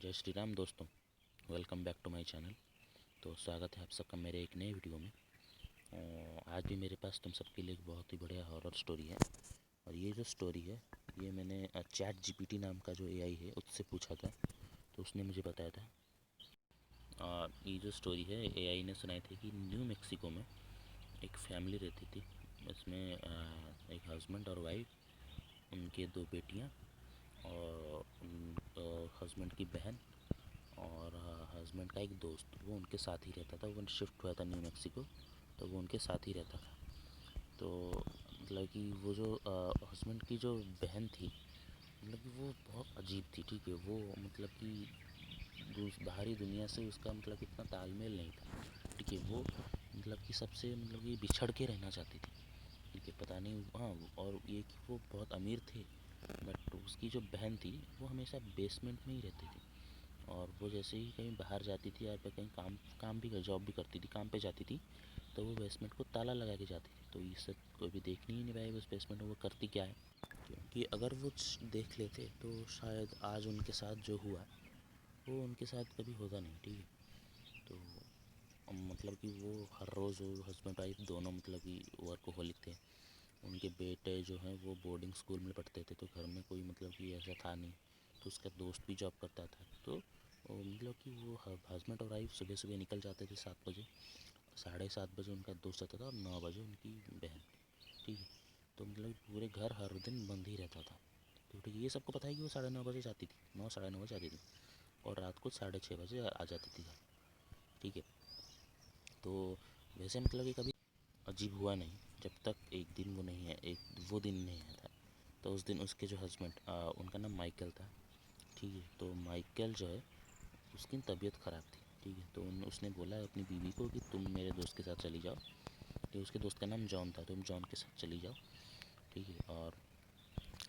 जय श्री राम दोस्तों। Welcome back to my channel. तो स्वागत है आप सबका मेरे एक नए वीडियो में। आज भी मेरे पास तुम सबके लिए एक बहुत ही बढ़िया हॉरर स्टोरी है। और ये जो स्टोरी है ये मैंने चैट जीपीटी नाम का जो एआई है उससे पूछा था, तो उसने मुझे बताया था। ये जो स्टोरी है एआई ने सुनाई थी कि न्यू मैक्सिको में एक फैमिली रहती थी। इसमें एक हस्बैंड और वाइफ, उनके दो बेटियाँ और हस्बैंड की बहन और हस्बैंड का एक दोस्त, वो उनके साथ ही रहता था। वो शिफ्ट हुआ था न्यू मैक्सिको, तो वो उनके साथ ही रहता था। तो मतलब कि वो जो हस्बैंड की जो बहन थी, मतलब कि वो बहुत अजीब थी। ठीक है, वो मतलब कि बाहरी दुनिया से उसका मतलब इतना तालमेल नहीं था। ठीक है, वो मतलब कि सबसे मतलब कि बिछड़ के रहना चाहती थी। ठीक है, पता नहीं। हाँ, और ये कि वो बहुत अमीर थे, बट उसकी जो बहन थी वो हमेशा बेसमेंट में ही रहती थी। और वो जैसे ही कहीं बाहर जाती थी या फिर कहीं काम काम भी जॉब भी करती थी, काम पे जाती थी, तो वो बेसमेंट को ताला लगा के जाती थी। तो ये सब कोई भी देख नहीं पाए उस बेसमेंट में वो करती क्या है, क्योंकि अगर वो देख लेते तो शायद आज उनके साथ जो हुआ वो उनके साथ कभी होता नहीं। ठीक है, तो मतलब कि वो हर रोज़ वो हस्बैंड वाइफ दोनों मतलब कि वर्कोहॉलिक थे। उनके बेटे जो हैं वो बोर्डिंग स्कूल में पढ़ते थे, तो घर में कोई मतलब कि ऐसा था नहीं। तो उसका दोस्त भी जॉब करता था। तो मतलब कि वो हस्बैंड और वाइफ सुबह सुबह निकल जाते थे 7 बजे, 7:30 बजे उनका दोस्त आता था और 9 बजे उनकी बहन। ठीक है, तो मतलब पूरे घर हर दिन बंद ही रहता था। तो ठीक है, ये सबको पता है कि वो 9:30 बजे जाती थी, 9 साढ़े 9 बजे आती थी और रात को 6:30 बजे आ जाती थी घर। ठीक है, तो वैसे मतलब कि कभी अजीब हुआ नहीं जब तक एक दिन वो नहीं है, एक वो दिन नहीं आया था। तो उस दिन उसके जो हस्बैंड, उनका नाम माइकल था। ठीक है, तो माइकल जो है उसकी तबीयत ख़राब थी। ठीक है, तो उसने बोला अपनी बीवी को कि तुम मेरे दोस्त के साथ चली जाओ। कि उसके दोस्त का नाम जॉन था, तुम जॉन के साथ चली जाओ। ठीक है, और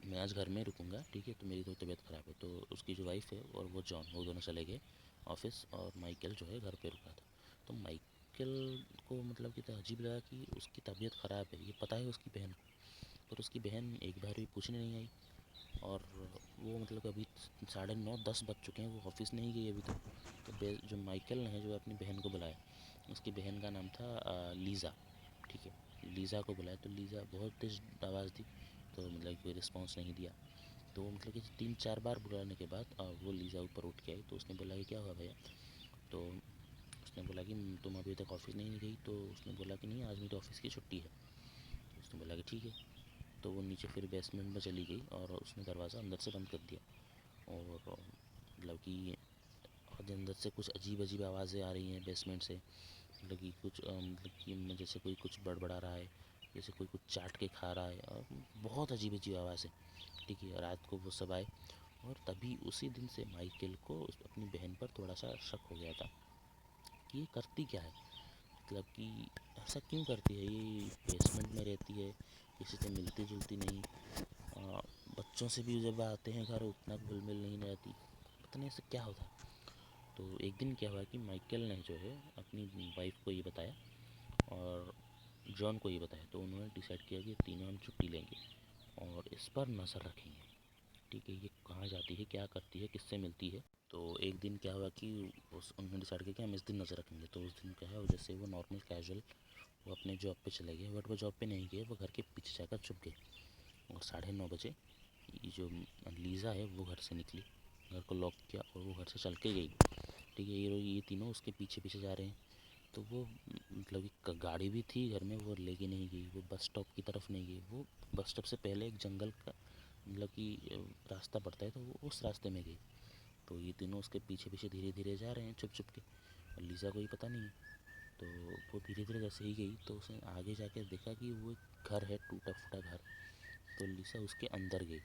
मैं आज घर में रुकूंगा। ठीक है, तो मेरी तो तबीयत ख़राब है। तो उसकी जो वाइफ है और वो जॉन, वो दोनों चले गए ऑफिस और माइकल जो है घर पे रुका था। तो माइकल को मतलब कि तो अजीब लगा कि उसकी तबीयत ख़राब है, ये पता है उसकी बहन को, पर उसकी बहन एक बार भी पूछने नहीं आई। और वो मतलब अभी 9:30 10 बज चुके हैं, वो ऑफिस नहीं गई अभी तक। तो जो माइकल ने है जो अपनी बहन को बुलाया, उसकी बहन का नाम था लीज़ा। ठीक है, लीज़ा को बुलाया तो लीज़ा बहुत तेज़ आवाज़ दी, तो मतलब कोई रिस्पॉन्स नहीं दिया। तो मतलब कि 3 4 बार बुलाने के बाद वो लीज़ा ऊपर उठ के आई। तो उसने बोला कि क्या हुआ भैया। तो उसने बोला कि तुम अभी तक ऑफिस नहीं गई। तो उसने बोला कि नहीं, आज मेरी ऑफिस की छुट्टी है। तो उसने बोला कि ठीक है। तो वो नीचे फिर बेसमेंट में चली गई और उसने दरवाज़ा अंदर से बंद कर दिया। और मतलब कि अंदर से कुछ अजीब अजीब आवाज़ें आ रही हैं बेसमेंट से। मतलब कि कुछ मतलब कि जैसे कोई कुछ बड़बड़ा रहा है, जैसे कोई कुछ चाट के खा रहा है, और बहुत अजीब अजीब आवाज़ें। ठीक है, रात को वो सब आए और तभी उसी दिन से माइकल को अपनी बहन पर थोड़ा सा शक हो गया था कि ये करती क्या है, मतलब कि ऐसा क्यों करती है। ये बेसमेंट में रहती है, किसी से मिलती जुलती नहीं, आ, बच्चों से भी जब आते हैं घर उतना घुल मिल नहीं रहती, पता नहीं ऐसा क्या होता है। तो एक दिन क्या हुआ कि माइकल ने जो है अपनी वाइफ को ये बताया और जॉन को ये बताया। तो उन्होंने डिसाइड किया कि तीनों हम छुट्टी लेंगे और इस पर नज़र रखेंगे। ठीक है, ये कहाँ जाती है, क्या करती है, किससे मिलती है। तो एक दिन क्या हुआ कि उन्होंने डिसाइड किया कि हम इस दिन नज़र रखेंगे। तो उस दिन क्या है, जैसे वो नॉर्मल कैजुअल वो अपने जॉब पे चले गए, बट वो जॉब पे नहीं गए, वो घर के पीछे जाकर छुप गए। और 9:30 बजे ये जो लीज़ा है वो घर से निकली, घर को लॉक किया और वो घर से चल के गई। ठीक है, ये तीनों उसके पीछे पीछे जा रहे हैं। तो वो मतलब कि गाड़ी भी थी घर में, वो लेके नहीं गई, वो बस स्टॉप की तरफ नहीं गई, वो बस स्टॉप से पहले एक जंगल का मतलब कि रास्ता पड़ता है, तो वो उस रास्ते में गई। तो ये तीनों उसके पीछे पीछे धीरे धीरे जा रहे हैं छुप छुप के, और लीज़ा को ये पता नहीं है। तो वो धीरे धीरे जैसे ही गई तो उसने आगे जाके देखा कि वो एक घर है, टूटा फूटा घर। तो लीज़ा उसके अंदर गई।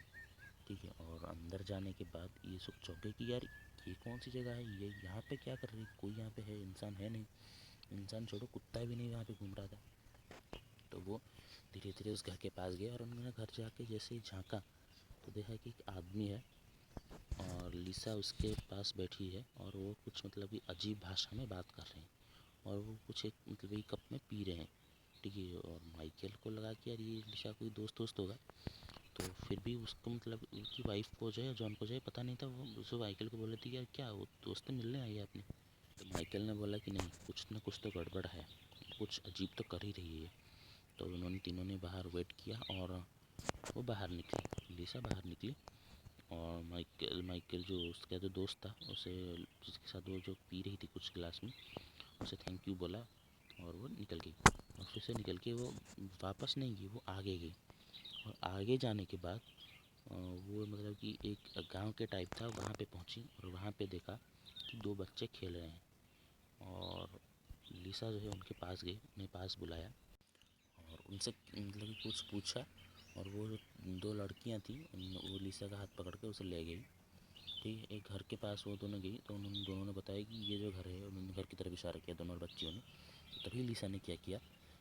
ठीक है, और अंदर जाने के बाद ये सब चौंके कि यार ये कौन सी जगह है, ये यहाँ पे क्या कर रही है, कोई यहाँ पे है, इंसान है नहीं। इंसान छोड़ो, कुत्ता भी नहीं वहाँ पे घूम रहा था। तो वो धीरे धीरे उस घर के पास गए और उन्होंने घर जाके जैसे ही झांका तो देखा कि एक आदमी है और लिसा उसके पास बैठी है और वो कुछ मतलब कि अजीब भाषा में बात कर रहे हैं और वो कुछ एक मतलब एक कप में पी रहे हैं। ठीक है, और माइकल को लगा कि यार ये लिसा कोई दोस्त होगा। तो फिर भी उसको मतलब उसकी वाइफ को जो है, जॉन को जो है पता नहीं था। वो उस माइकल को बोले थे यार क्या वो दोस्त मिलने आई है अपनी। तो माइकल ने बोला कि नहीं, कुछ ना कुछ तो गड़बड़ है, कुछ अजीब तो कर ही रही है। तो उन्होंने तीनों ने बाहर वेट किया और वो बाहर निकली, लिसा बाहर निकली। और माइकल जो उसका जो दोस्त था उसे, जिसके साथ वो जो पी रही थी कुछ गिलास में, उसे थैंक यू बोला और वो निकल गई। और फिर से निकल के वो वापस नहीं गई, वो आगे गई। और आगे जाने के बाद वो मतलब कि एक गांव के टाइप था, वहाँ पे पहुँची और वहाँ पे देखा कि दो बच्चे खेल रहे हैं। और लिसा जो है उनके पास गई, उन्हें पास बुलाया और उनसे मतलब कि कुछ पूछा। और वो जो दो लड़कियां थी वो लिसा का हाथ पकड़ के उसे ले गई। ठीक है, एक घर के पास वो दोनों गई तो उन्होंने दोनों ने बताया कि ये जो घर है, उन्होंने घर की तरफ इशारा किया दोनों बच्चियों ने। तभी लिसा ने क्या किया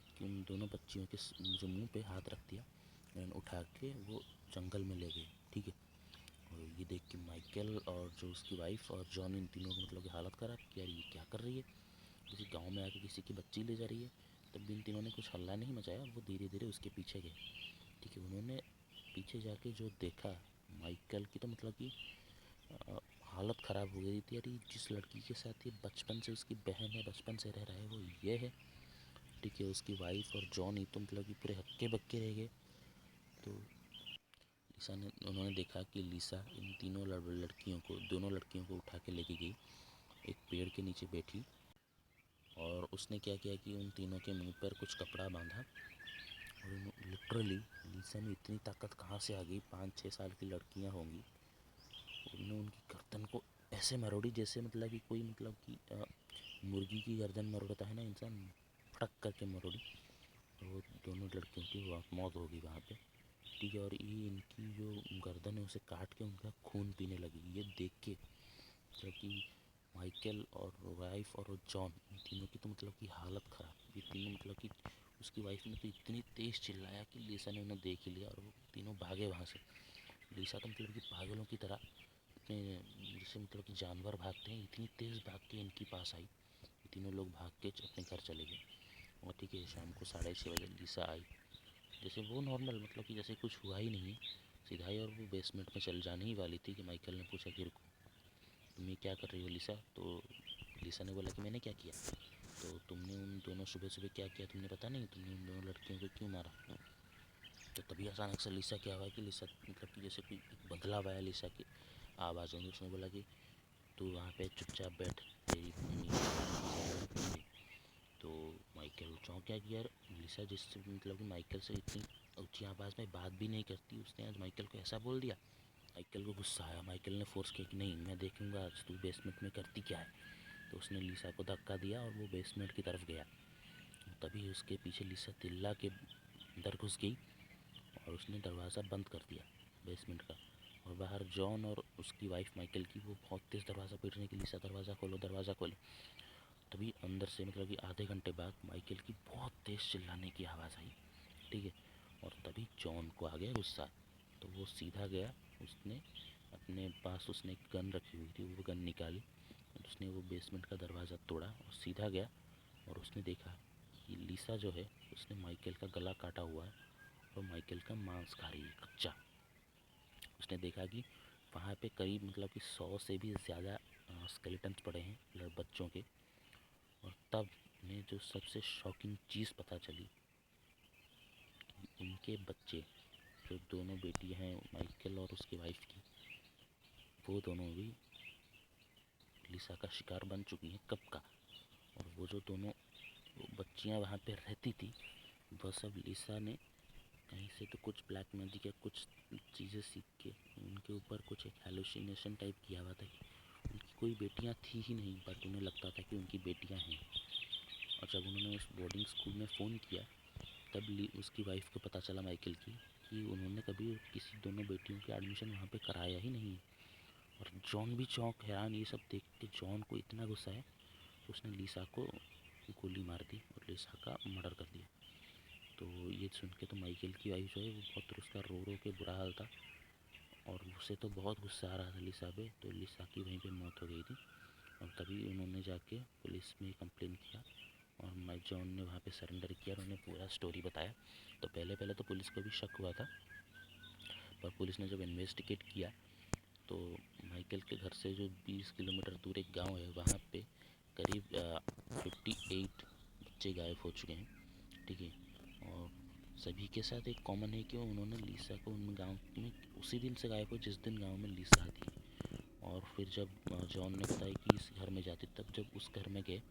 कि उन दोनों बच्चियों के जो मुंह पे हाथ रख दिया एंड उठा के वो जंगल में ले गई। ठीक है, और ये देख के माइकल और जो उसकी वाइफ और जॉन, इन तीनों को मतलब की हालत ख़राब कि यार ये क्या कर रही है, किसी गांव में आके किसी की बच्ची ले जा रही है। तब भी इन तीनों ने कुछ हल्ला नहीं मचाया और वो धीरे धीरे उसके पीछे गए। ठीक है, उन्होंने पीछे जाके जो देखा माइकल की, तो मतलब कि हालत ख़राब हो गई थी। यार जिस लड़की के साथ ये बचपन से उसकी बहन है, बचपन से रह रहा है, वो ये है। ठीक है, उसकी वाइफ और जॉन ही तो मतलब कि पूरे हक्के बक्के रह गए। तो लिसा ने, उन्होंने देखा कि लिसा इन तीनों लड़कियों को, दोनों लड़कियों को उठा के लेके गई, एक पेड़ के नीचे बैठी। और उसने क्या किया कि उन तीनों के मुंह पर कुछ कपड़ा बांधा। और लिटरली लिसा में इतनी ताकत कहाँ से आ गई, 5-6 साल की लड़कियाँ होंगी, उन्होंने उनकी गर्दन को ऐसे मरोड़ी जैसे मतलब कि कोई मतलब कि मुर्गी की गर्दन मरोड़ता है ना इंसान, फटक करके मरोड़ी। तो दोनों लड़कियों की मौत होगी वहाँ पे। ठीक है, और ये इनकी जो गर्दन है उसे काट के उनका खून पीने लगी। ये देख के मतलब कि माइकल और वाइफ और जॉन, इन तीनों की तो मतलब कि हालत ख़राब। ये तीनों मतलब कि उसकी वाइफ ने तो इतनी तेज़ चिल्लाया कि लिसा ने उन्हें देख ही लिया और वो तीनों भागे वहाँ से। लिसा तो मतलब कि पागलों की तरह अपने, जैसे मतलब कि जानवर भागते हैं, इतनी तेज़ भाग के इनके पास आई। ये तीनों लोग भाग के अपने घर चले गए। और ठीक है, शाम को 6:30 बजे लिसा आई, जैसे वो नॉर्मल मतलब कि जैसे कुछ हुआ ही नहीं है, सीधा ही। और वो बेसमेंट में चल जाने ही वाली थी कि माइकल ने पूछा कि रुको, तुम ये क्या कर रही हो लिसा। तो लिसा ने बोला कि मैंने क्या किया। तो तुमने उन दोनों, सुबह सुबह क्या किया तुमने पता नहीं, तुमने उन दोनों लड़कियों को क्यों मारा। तो तभी अचानक से लिसा क्या हुआ कि लिसा मतलब कि जैसे कोई बदलाव आया लिसा की आवाज़ में। उसने बोला कि तू वहाँ पे चुपचाप बैठ, तेरी मम्मी आएंगी। तो माइकल चौंक गया कि यार लिसा जिससे मतलब कि माइकल से इतनी ऊंची आवाज़ में बात भी नहीं करती, उसने आज माइकल को ऐसा बोल दिया। माइकल को गुस्सा आया, माइकल ने फोर्स किया कि नहीं, मैं देखूंगा आज तू बेसमेंट में करती क्या है। तो उसने लिसा को धक्का दिया और वो बेसमेंट की तरफ गया। तभी उसके पीछे लिसा चिल्ला के अंदर घुस गई और उसने दरवाज़ा बंद कर दिया बेसमेंट का। और बाहर जॉन और उसकी वाइफ माइकल की, वो बहुत तेज़ दरवाज़ा पीटने की, लिसा दरवाज़ा खोलो दरवाज़ा खोलो। तभी अंदर से मतलब कि आधे घंटे बाद माइकल की बहुत तेज़ चिल्लाने की आवाज़ आई। ठीक है, और तभी जॉन को आ गया गुस्सा। तो वो सीधा गया, उसने अपने पास उसने एक गन रखी हुई थी, वो गन निकाली और उसने वो बेसमेंट का दरवाज़ा तोड़ा और सीधा गया। और उसने देखा कि लिसा जो है उसने माइकल का गला काटा हुआ है और माइकल का मांस खा रही है कच्चा। उसने देखा कि वहाँ पे करीब मतलब कि 100 से भी ज़्यादा स्केलेटन्स पड़े हैं बच्चों के। और तब उन्हें जो सबसे शॉकिंग चीज़ पता चली, उनके बच्चे, जो दोनों बेटियां हैं माइकल और उसकी वाइफ की, वो दोनों भी लिसा का शिकार बन चुकी हैं कब का। और वो जो दोनों बच्चियां वहाँ पे रहती थी, वह सब लिसा ने कहीं से तो कुछ ब्लैक मैजिक या कुछ चीज़ें सीख के उनके ऊपर कुछ एक हेलुसिनेशन टाइप किया हुआ था कि उनकी कोई बेटियां थी ही नहीं, बट उन्हें लगता था कि उनकी बेटियां हैं। और जब उन्होंने उस बोर्डिंग स्कूल में फ़ोन किया, तब उसकी वाइफ को पता चला माइकल की कि उन्होंने कभी किसी दोनों बेटियों के एडमिशन वहाँ पे कराया ही नहीं। और जॉन भी चौंक, हैरान। ये सब देख के जॉन को इतना गुस्सा है, उसने लिसा को गोली मार दी और लिसा का मर्डर कर दिया। तो ये सुन के तो माइकल की वाइफ जो है वो बहुत, उसका रो रो के बुरा हाल था और उसे तो बहुत गुस्सा आ रहा था लिसा पे। तो लिसा की वहीं पे मौत हो गई थी। और तभी उन्होंने जाके पुलिस में कंप्लेन किया और माइक जॉन ने वहाँ पे सरेंडर किया और उन्हें पूरा स्टोरी बताया। तो पहले पहले तो पुलिस को भी शक हुआ था, पर पुलिस ने जब इन्वेस्टिगेट किया तो माइकल के घर से जो 20 किलोमीटर दूर एक गांव है वहाँ पे करीब 58 बच्चे गायब हो चुके हैं, ठीक है। और सभी के साथ एक कॉमन है कि उन्होंने लीसा को उन गांव में उसी दिन से गायब हो जिस दिन गांव में लीसा थी। और फिर जब जॉन ने बताया कि इस घर में जाते, तब जब उस घर में गए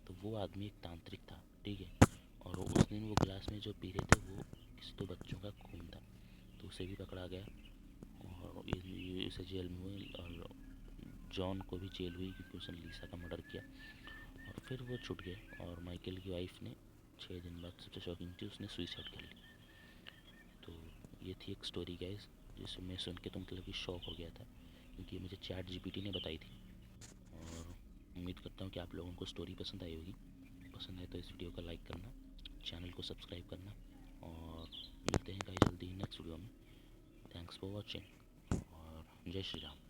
तो वो आदमी एक तांत्रिक था, ठीक है। और उस दिन वो गिलास में जो पी रहे थे वो किसी तो बच्चों का खून था, तो उसे भी पकड़ा गया और इसे जेल में हुए। और जॉन को भी जेल हुई क्योंकि उसने लीसा का मर्डर किया। और फिर वो छूट गए और माइकल की वाइफ ने 6 दिन बाद, सबसे शॉकिंग थी, उसने सुइसाइड कर ली। तो ये थी एक स्टोरी गाइस, जिसमें सुन के तो मतलब कि शॉक हो गया था क्योंकि ये मुझे चैट जीपीटी ने बताई थी। और उम्मीद करता हूँ कि आप लोगों को स्टोरी पसंद आई होगी। पसंद आए तो इस वीडियो को लाइक करना, चैनल को सब्सक्राइब करना और मिलते हैं गाइस जल्दी ही नेक्स्ट वीडियो में। थैंक्स फॉर वॉचिंग और जय श्री राम।